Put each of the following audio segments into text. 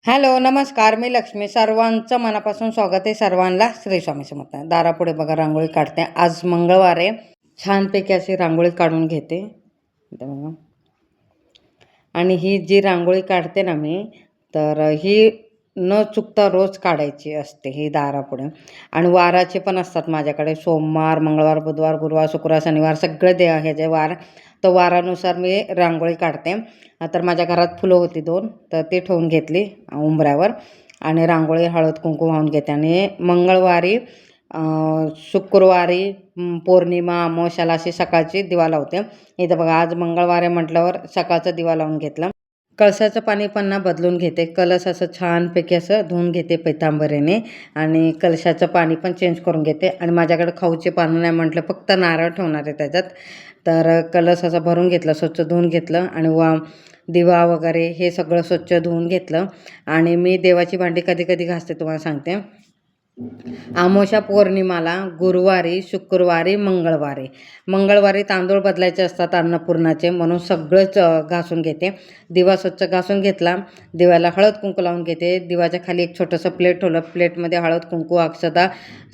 Hello, नमस्कार. मी लक्ष्मी. सर्वांचं मनापासून स्वागत आहे. सर्वांना श्री स्वामी समर्थ. दारापुढे बघा रांगोळी काढते. आज मंगळवार आहे. छानपैकी अशी रांगोळी काढून घेते. इथे बघा. आणि ही जी रांगोळी काढते ना मी, तर ही न चुकता रोज काढायची असते ही दारापुढे. आणि वाराचे पण असतात माझ्याकडे. सोमवार, मंगळवार, बुधवार, गुरुवार, शुक्रवार, शनिवार सगळे ह्याचे वार. तर वारानुसार मी रांगोळी काढते. तर माझ्या घरात फुलं होती 2, तर ती ठेवून घेतली उंबऱ्यावर आणि रांगोळी हळद कुंकू वाहून घेते. आणि मंगळवारी, शुक्रवारी, पौर्णिमा, अमावस्याला अशी सकाळची दिवा लावते. इथं बघा आज मंगळवार आहे म्हटल्यावर सकाळचा दिवा लावून घेतला. कळसाचं पाणी पण ना बदलून घेते. कलश असं छानपैकी असं धुवून घेते पितांबरीने आणि कलशाचं पाणी पण चेंज करून घेते. आणि माझ्याकडे खाऊचे पानं नाही म्हटलं, फक्त नारळ ठेवणार आहे त्याच्यात. तर कलश असं भरून घेतलं, स्वच्छ धुवून घेतलं आणि दिवा वगैरे हे सगळं स्वच्छ धुवून घेतलं. आणि मी देवाची भांडी कधी कधी घासते तुम्हाला सांगते. अमावस्या पौर्णिमाला, गुरुवारी, शुक्रवारी, मंगळवारी तांदूळ बदलायचे असतात अन्नपूर्णाचे, म्हणून सगळंच घासून घेते. दिवा स्वच्छ घासून घेतला. दिव्याला हळद कुंकू लावून घेते. दिवाच्या खाली एक छोटंसं प्लेट ठेवलं. प्लेटमध्ये हळद कुंकू अक्षता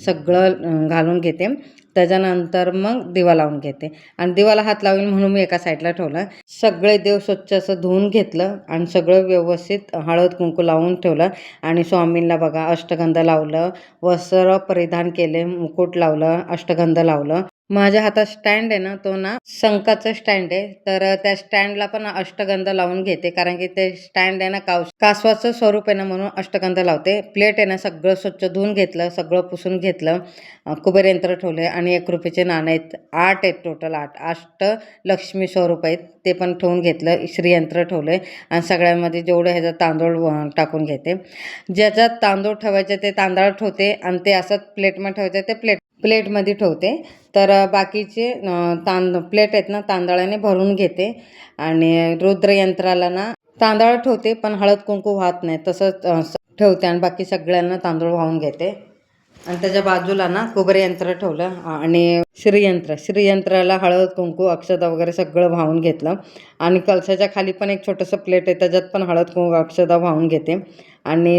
सगळं घालून घेते. त्याच्यानंतर मग दिवा लावून घेते. आणि दिवाला हात लावेल म्हणून मी एका साईडला ठेवलं. सगळे देव स्वच्छ असं धुवून घेतलं आणि सगळं व्यवस्थित हळद कुंकू लावून ठेवलं. आणि स्वामींना बघा अष्टगंध लावलं, वस्त्र परिधान केले, मुकुट लावलं, अष्टगंध लावलं. माझ्या हातात स्टँड आहे ना, तो ना शंखाचं स्टँड आहे. तर त्या स्टँडला पण अष्टगंध लावून घेते, कारण की ते स्टँड आहे ना कासवाचं स्वरूप आहे ना, म्हणून अष्टगंध लावते. प्लेट आहे ना सगळं स्वच्छ धुवून घेतलं, सगळं पुसून घेतलं. कुबेर यंत्र ठेवले आणि 1 रुपयाचे नाणं आहेत. 8 आहेत टोटल, 8 लक्ष्मी स्वरूप आहेत, ते पण ठेवून घेतलं. श्रीयंत्र ठेवले आणि सगळ्यांमध्ये जेवढं ह्याच्यात तांदूळ टाकून घेते. ज्याच्यात तांदूळ ठेवायचे ते तांदळात ठेवते आणि ते असं प्लेटमध्ये ठेवायचे ते प्लेटमध्ये ठेवते. तर बाकीचे प्लेट आहेत ना तांदळाने भरून घेते. आणि रुद्रयंत्राला ना तांदळात ठेवते, पण हळद कुंकू वाहत नाही, तसंच ठेवते. आणि बाकी सगळ्यांना तांदूळ वाहून घेते. आणि त्याच्या बाजूला ना कुबेर यंत्र ठेवलं आणि श्रीयंत्राला हळद कुंकू अक्षता वगैरे सगळं वाहून घेतलं. आणि कलशाच्या खाली पण एक छोटंसं प्लेट आहे, त्याच्यात पण हळद कुंकू अक्षता वाहून घेते. आणि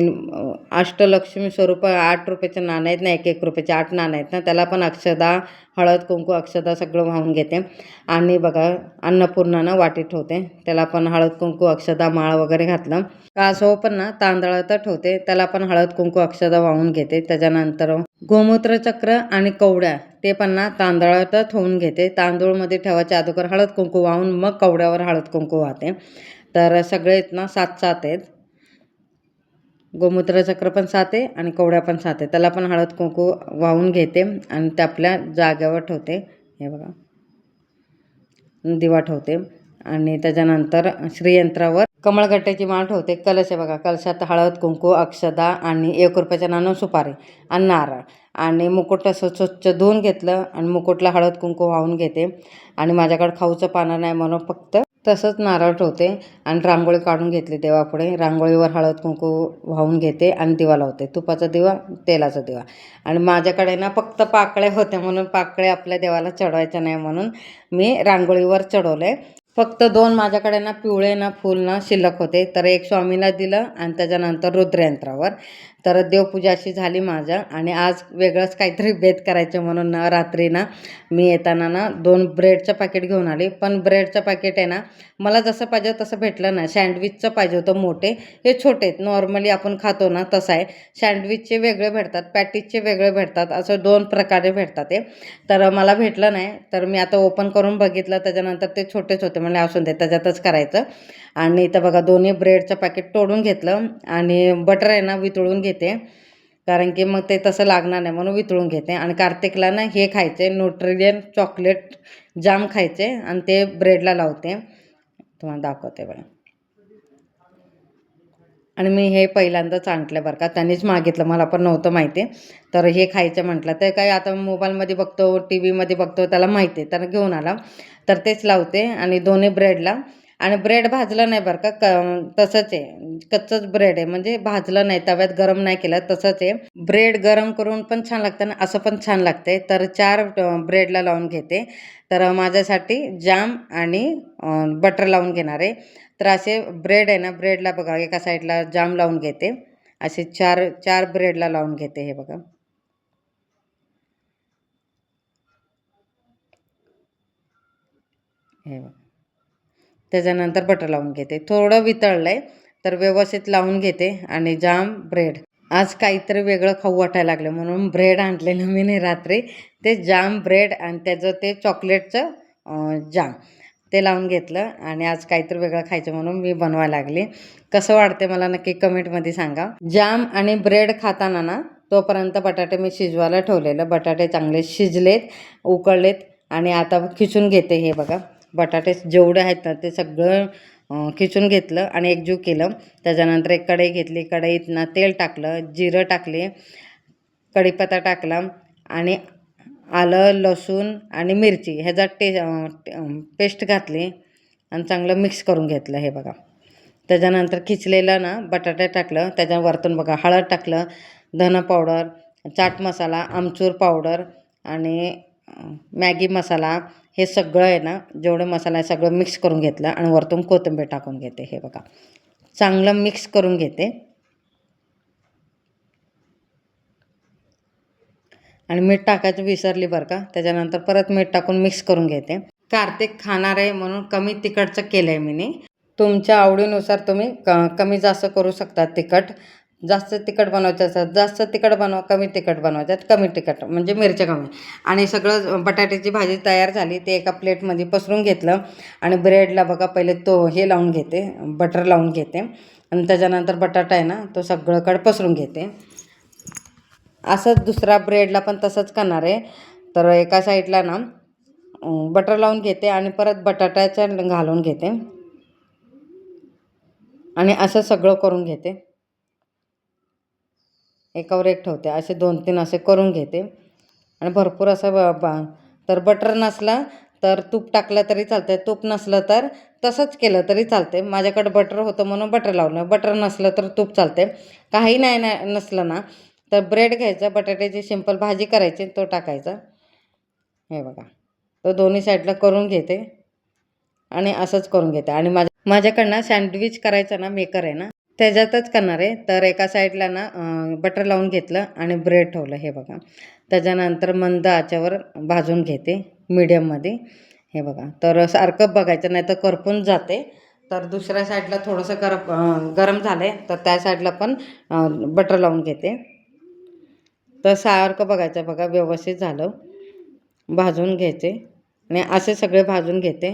अष्टलक्ष्मी स्वरूप 8 रुपयाचे नाणं आहेत ना, 1 रुपयाचे 8 नाणं आहेत ना, त्याला पण अक्षता, हळद कुंकू अक्षता सगळं वाहून घेते. आणि बघा अन्नपूर्णानं वाटी ठेवते, त्याला पण हळद कुंकू अक्षता माळ वगैरे घातलं. कासव पण ना तांदळात ठेवते, त्याला पण हळद कुंकू अक्षता वाहून घेते. त्याच्यानंतर गोमूत्र चक्र आणि कवड्या ते पण ना तांदळात ठेवून घेते. तांदूळमध्ये ठेवायच्या अगोदर हळद कुंकू वाहून मग कवड्यावर हळद कुंकू वाहते. तर सगळे ना 7-7 आहेत. गोमूत्र चक्र पण 7 आहे आणि कवड्या पण 7 आहे. त्याला पण हळद कुंकू वाहून घेते आणि ते आपल्या जागेवर ठेवते. हे बघा दिवा ठेवते. आणि त्याच्यानंतर श्रीयंत्रावर कमळगट्ट्याची माळ ठेवते. कलश आहे बघा, कलशात हळद कुंकू अक्षता आणि 1 रुपयाचं नाणं, सुपारी आणि नारळ. आणि मुकुट असं स्वच्छ धुवून घेतलं आणि मुकुटला हळद कुंकू वाहून घेते. आणि माझ्याकडे खाऊचं पानं नाही म्हणून फक्त तसंच नारळ ठेवते. आणि रांगोळी काढून घेतली देवापुढे. रांगोळीवर हळद कुंकू वाहून घेते आणि दिवा लावते. तुपाचा दिवा, तेलाचा दिवा. आणि माझ्याकडे ना फक्त पाकळ्या होत्या, म्हणून पाकळ्या आपल्या देवाला चढवायच्या नाही म्हणून मी रांगोळीवर चढवले. फक्त 2 माझ्याकडे ना पिवळे ना फूल ना शिल्लक होते, तर एक स्वामीला दिलं आणि त्याच्यानंतर रुद्रयंत्रावर. तर देवपूजा अशी झाली माझ्या. आणि आज वेगळंच काहीतरी बेत करायचं म्हणून ना रात्री ना मी येताना ना 2 ब्रेडचं पॅकेट घेऊन आले. पण ब्रेडचं पॅकेट आहे ना मला जसं पाहिजे तसं भेटलं नाही. सँडविचचं पाहिजे होतं मोठे, हे छोटे आहेत, नॉर्मली आपण खातो ना तसं आहे. सँडविचचे वेगळे भेटतात, पॅटीसचे वेगळे भेटतात, असं 2 प्रकारे भेटतात ते. तर मला भेटलं नाही, तर मी आता ओपन करून बघितलं, त्याच्यानंतर ते छोटेच होते, म्हणजे असून दे त्याच्यातच करायचं. आणि इथं बघा दोन्ही ब्रेडचं पॅकेट तोडून घेतलं आणि बटर आहे ना वितळून घेते, कारण की मग ते तसं लागणार नाही म्हणून वितळून घेते. आणि कार्तिकला ना हे खायचे न्यूट्रिलियन चॉकलेट जाम खायचे आणि ते ब्रेडला लावते, तुम्हाला दाखवते बघा. आणि मी हे पहिल्यांदाच आणलं बरं का, त्यांनीच मागितलं, मला पण नव्हतं माहिती. तर हे खायचं म्हटलं तर काय, आता मोबाईलमध्ये बघतो, टी व्हीमध्ये बघतो, त्याला माहिती आहे तर घेऊन आला. तर तेच लावते आणि दोन्ही ब्रेडला आणि ब्रेड भाजलं नाही बरं का, तसंच आहे, कच्चंच ब्रेड आहे, म्हणजे भाजलं नाही, तव्यात गरम नाही केलं, तसंच आहे. ब्रेड गरम करून पण छान लागतं ना, असं पण छान लागते. तर 4 ब्रेडला लावून घेते. तर माझ्यासाठी जाम आणि बटर लावून घेणार आहे. तर असे ब्रेड आहे ना, ब्रेडला बघा एका साईडला जाम लावून घेते. असे 4 ब्रेडला लावून घेते हे बघा. हे बघा. त्याच्यानंतर बटर लावून घेते. थोडं वितळलंय तर व्यवस्थित लावून घेते आणि जाम ब्रेड. आज काहीतरी वेगळं खाऊ वाटायला लागलं म्हणून ब्रेड आणलेलं मी नाही रात्री. ते जाम ब्रेड आणि त्याचं ते चॉकलेटचं जाम ते लावून घेतलं आणि आज काहीतरी वेगळं खायचं म्हणून मी बनवायला लागले. कसं वाटते मला नक्की कमेंटमध्ये सांगा. जाम आणि ब्रेड खाताना ना तोपर्यंत बटाटे मी शिजवायला ठेवलेलं. बटाटे चांगले शिजलेत, उकळलेत आणि आता खिसून घेते. हे बघा बटाटे जेवढे आहेत ना ते सगळं खिसून घेतलं आणि एकजीव केलं. त्याच्यानंतर एक कढई घेतली. कढईत ना तेल टाकलं, जिरं टाकले, कढीपत्ता टाकला आणि आलं, लसूण आणि मिरची ह्याचा पेस्ट घातली आणि चांगलं मिक्स करून घेतलं. हे बघा. त्याच्यानंतर खिचलेलं ना बटाटे टाकलं. त्याच्या वरतून बघा हळद टाकलं, धना पावडर, चाट मसाला, आमचूर पावडर आणि मॅगी मसाला हे सगळं आहे ना, जेवढे मसाला आहे सगळं मिक्स करून घेतलं आणि वरतून कोथिंबीर टाकून घेते. हे बघा चांगलं मिक्स करून घेते आणि मीठ टाकायचं विसरली बरं का. त्याच्यानंतर परत मीठ टाकून मिक्स करून घेते. कार्तिक खाणार आहे म्हणून कमी तिखटचं केलं आहे मी. तुमच्या आवडीनुसार तुम्ही कमी जास्त करू शकता तिखट. जास्त तिखट बनवायचं असेल जास्त तिखट बनवा, कमी तिखट बनवायचं कमी तिखट, म्हणजे मिरच्या कमी. आणि सगळं बटाट्याची भाजी तयार झाली. ते एका प्लेटमध्ये पसरून घेतलं आणि ब्रेडला बघा पहिले तो हे लावून घेते, बटर लावून घेते आणि त्याच्यानंतर बटाटा आहे ना तो सगळीकडे पसरून घेते. असंच दुसरा ब्रेडला पण तसंच करणार आहे. तर एका साईडला ना बटर लावून घेते आणि परत बटाट्याच्या घालून घेते आणि असं सगळं करून घेते. एकावर एक ठेवते, असे 2-3 असे करून घेते आणि भरपूर असं तर बटर नसला तर तूप टाकलं तरी चालतं, तूप नसलं तर तसंच केलं तरी चालते. माझ्याकडे बटर होतं म्हणून बटर लावलं. बटर नसलं तर तूप चालते. काही नाही नसलं ना तर ब्रेड घ्यायचा, बटाट्याची सिंपल भाजी करायची, तो टाकायचा. हे बघा तो दोन्ही साईडला करून घेते आणि असंच करून घेते. आणि माझ्याकडनं सँडविच करायचं ना मेकर आहे ना त्याच्यातच करणार आहे. तर एका साईडला ना बटर लावून घेतलं आणि ब्रेड ठेवलं. हे बघा. त्याच्यानंतर मंद आचेवर भाजून घेते मीडियममध्ये. हे बघा. तर सारखं बघायचं नाही तर करपून जाते. तर दुसऱ्या साईडला थोडंसं गरम झालं आहे तर त्या साईडला पण बटर लावून घेते. तर सारखं बघायचं. बघा व्यवस्थित झालं, भाजून घ्यायचे आणि असे सगळे भाजून घेते.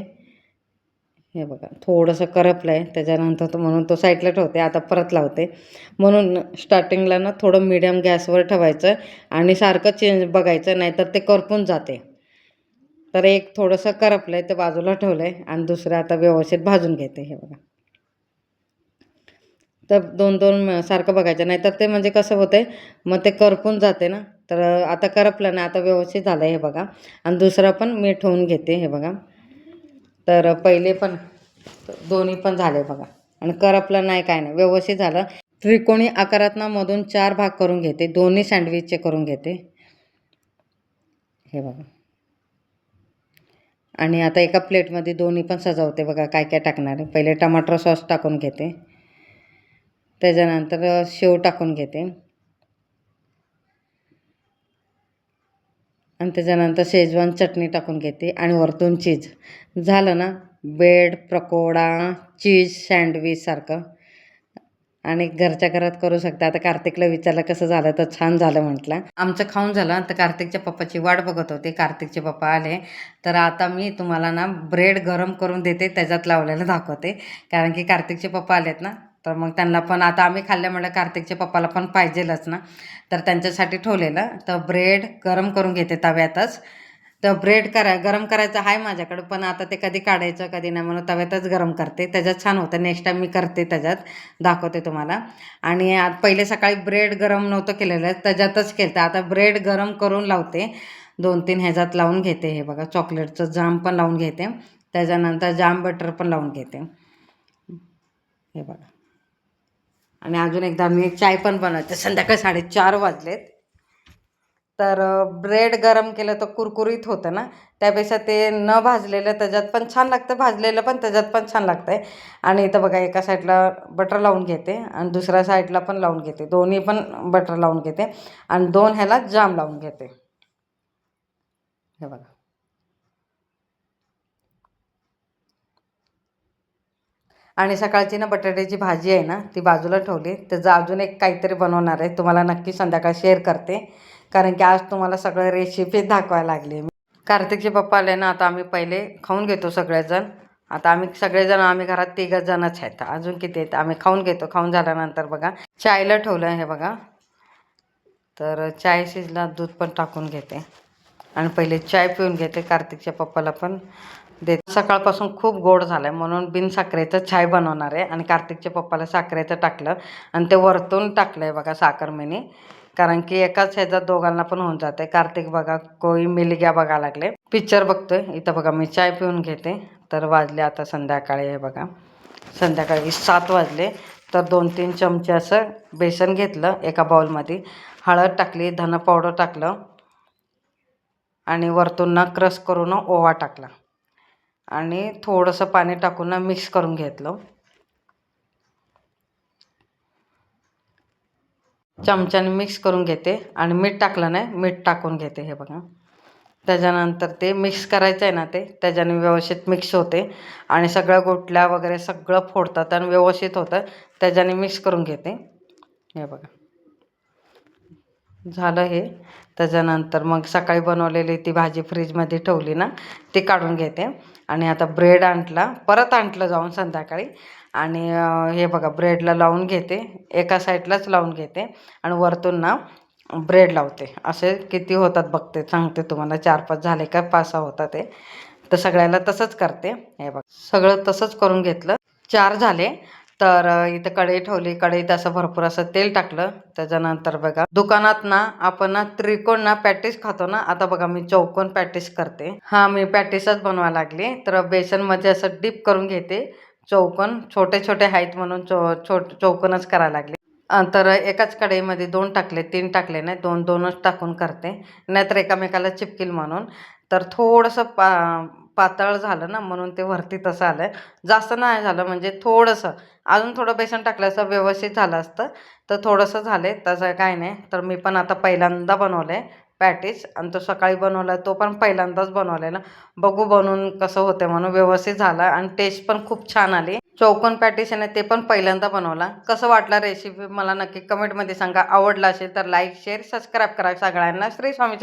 हे बघा थोडंसं करपलं आहे त्याच्यानंतर तो म्हणून तो साईडला ठेवते. आता परत लावते. म्हणून स्टार्टिंगला ना थोडं मीडियम गॅसवर ठेवायचं आणि सारखं चेंज बघायचं नाही तर ते करपून जाते. तर एक थोडंसं करपलं आहे ते बाजूला ठेवलं आहे आणि दुसरं आता व्यवस्थित भाजून घेते. हे बघा. तर 2-2 सारखं बघायचं नाही तर ते म्हणजे कसं होतं आहे मग ते करपून जाते ना. तर आता करपलं नाही, आता व्यवस्थित झालं. हे बघा. आणि दुसरं पण मी ठेवून घेते. हे बघा. तर पहिले पण दोन्ही पण झाले बघा आणि करपलं नाही काय नाही, व्यवस्थित झालं. त्रिकोणी आकारात ना मधून 4 भाग करून घेते. दोन्ही सँडविचचे करून घेते. हे बघा. आणि आता एका प्लेटमध्ये दोन्ही पण सजवते. बघा काय काय टाकणार आहे. पहिले टमाटर सॉस टाकून घेते, त्याच्यानंतर शेव टाकून घेते आणि त्याच्यानंतर शेजवान चटणी टाकून घेते आणि वरतून चीज. झालं ना ब्रेड पकोडा चीज सँडविचसारखं. आणि घरच्या घरात करू शकता. आता कार्तिकला विचारलं कसं झालं तर छान झालं म्हटलं. आमचं खाऊन झालं तर कार्तिकच्या पप्पाची वाट बघत होते. कार्तिकचे पप्पा आले तर आता मी तुम्हाला ना ब्रेड गरम करून देते, त्याच्यात लावलेलं दाखवते. कारण की कार्तिकचे पप्पा आलेत ना तर मग त्यांना पण आता आम्ही खाल्ल्यामुळे कार्तिकच्या पप्पाला पण पाहिजेलच ना. तर त्यांच्यासाठी ठेवलेलं. तर ब्रेड गरम करून घेते तव्यातच. तर ब्रेड गरम करायचं आहे माझ्याकडं, पण आता ते कधी काढायचं कधी नाही म्हणून तव्यातच गरम करते. त्याच्यात छान होतं. नेक्स्ट टाईम मी करते त्याच्यात, दाखवते तुम्हाला. आणि पहिले सकाळी ब्रेड गरम नव्हतं केलेलं त्याच्यातच केलं. आता ब्रेड गरम करून लावते. 2-3 ह्याच्यात लावून घेते. हे बघा चॉकलेटचं जाम पण लावून घेते. त्याच्यानंतर जाम बटर पण लावून घेते, हे बघा. आणि अजून एकदा मी चाय पण बनवते. संध्याकाळी 4:30 वाजलेत. तर ब्रेड गरम केलं तर कुरकुरीत होतं ना, त्यापेक्षा ते न भाजलेलं त्याच्यात पण छान लागतं, भाजलेलं पण त्याच्यात पण छान लागतं आहे. आणि इथं बघा एका साईडला बटर लावून घेते आणि दुसऱ्या साईडला पण लावून घेते, दोन्ही पण बटर लावून घेते आणि 2 ह्याला जाम लावून घेते, हे बघा. आणि सकाळची ना बटाट्याची भाजी आहे ना, ती बाजूला ठेवली. त्याचं अजून एक काहीतरी बनवणार आहे, तुम्हाला नक्की संध्याकाळी शेअर करते, कारण की आज तुम्हाला सगळं रेसिपी दाखवायला लागली. कार्तिकचे पप्पा आले ना, आता आम्ही पहिले खाऊन घेतो सगळेजण. आता आम्ही सगळेजण, आम्ही घरात 3 जणच आहेत, अजून किती आहेत, आम्ही खाऊन घेतो. खाऊन झाल्यानंतर बघा चायला ठेवलं आहे, हे बघा. तर चाय शिजला, दूध पण टाकून घेते आणि पहिले चाय पिऊन घेते. कार्तिकच्या पप्पाला पण देते. सकाळपासून खूप गोड झालं आहे म्हणून बिन साखरेचं चाय बनवणार आहे. आणि कार्तिकच्या पप्पाला साखरेचं टाकलं आणि ते वरतून टाकलं आहे बघा साखरमेनी, कारण की एकाच ह्याच्यात दोघांना पण होऊन जाते. कार्तिक बघा कोई मिल गया बघा लागले, पिक्चर बघतोय. इथं बघा मी चाय पिऊन घेते. तर वाजले आता संध्याकाळी, हे बघा संध्याकाळी 7 वाजले. तर 2-3 चमचे असं बेसन घेतलं एका बाउलमध्ये, हळद टाकली, धना पावडर टाकलं आणि वरतून ना क्रश करून ओवा टाकला आणि थोडंसं पाणी टाकून ना मिक्स करून घेतलं. चमच्याने मिक्स करून घेते आणि मीठ टाकलं नाही, मीठ टाकून घेते, हे बघा. त्याच्यानंतर ते मिक्स करायचं आहे ना, ते त्याच्याने व्यवस्थित मिक्स होते आणि सगळ्या गोटल्या वगैरे सगळं फोडतात आणि व्यवस्थित होतं, त्याच्याने मिक्स करून घेते, हे बघा. झालं हे. त्याच्यानंतर मग सकाळी बनवलेली ती भाजी फ्रीजमध्ये ठेवली ना, ती काढून घेते. आणि आता ब्रेड परत आणलं जाऊन संध्याकाळी. आणि हे बघा ब्रेडला लावून घेते, एका साईडलाच लावून घेते आणि वरतून ना ब्रेड लावते. असे किती होतात बघते, सांगते तुम्हाला. 4-5 झाले का 5-6 होतात ते. तर सगळ्याला तसंच करते, हे बघा. सगळं तसंच करून घेतलं. 4 झाले. तर इथं कढई ठेवली, कढईत असं भरपूर असं तेल टाकलं. त्याच्यानंतर बघा दुकानात ना आपण ना त्रिकोण ना पॅटीस खातो ना, आता बघा मी चौकोन पॅटीस करते. हा, मी पॅटीसच बनवायला लागली. तर बेसनमध्ये असं डीप करून घेते. चौकोन छोटे छोटे आहेत म्हणून चौकोनच करायला लागले. तर एकाच कढईमध्ये 2 टाकले, 3 टाकले नाही, 2-2च टाकून करते, नाहीतर एकामेकाला चिपकील म्हणून. तर थोडंसं पातळ झालं ना, म्हणून ते वरती तसं आलं. जास्त नाही झालं, म्हणजे थोडंसं अजून थोडं बेसन टाकलं असं व्यवस्थित झालं असतं. तर थोडंसं झाले, तसं काय नाही. तर मी पण आता पहिल्यांदा बनवलं आहे पॅटीस आणि तो सकाळी बनवला, तो पण पहिल्यांदाच बनवलेला. बघू बनवून कसं होतं म्हणून. व्यवस्थित झाला आणि टेस्ट पण खूप छान आली. चौकोन पॅटीस आहे ते पण पहिल्यांदा बनवला. कसं वाटला रेसिपी मला नक्की कमेंटमध्ये सांगा. आवडला असेल तर लाईक, शेअर, सबस्क्राईब करा. सगळ्यांना श्री स्वामी.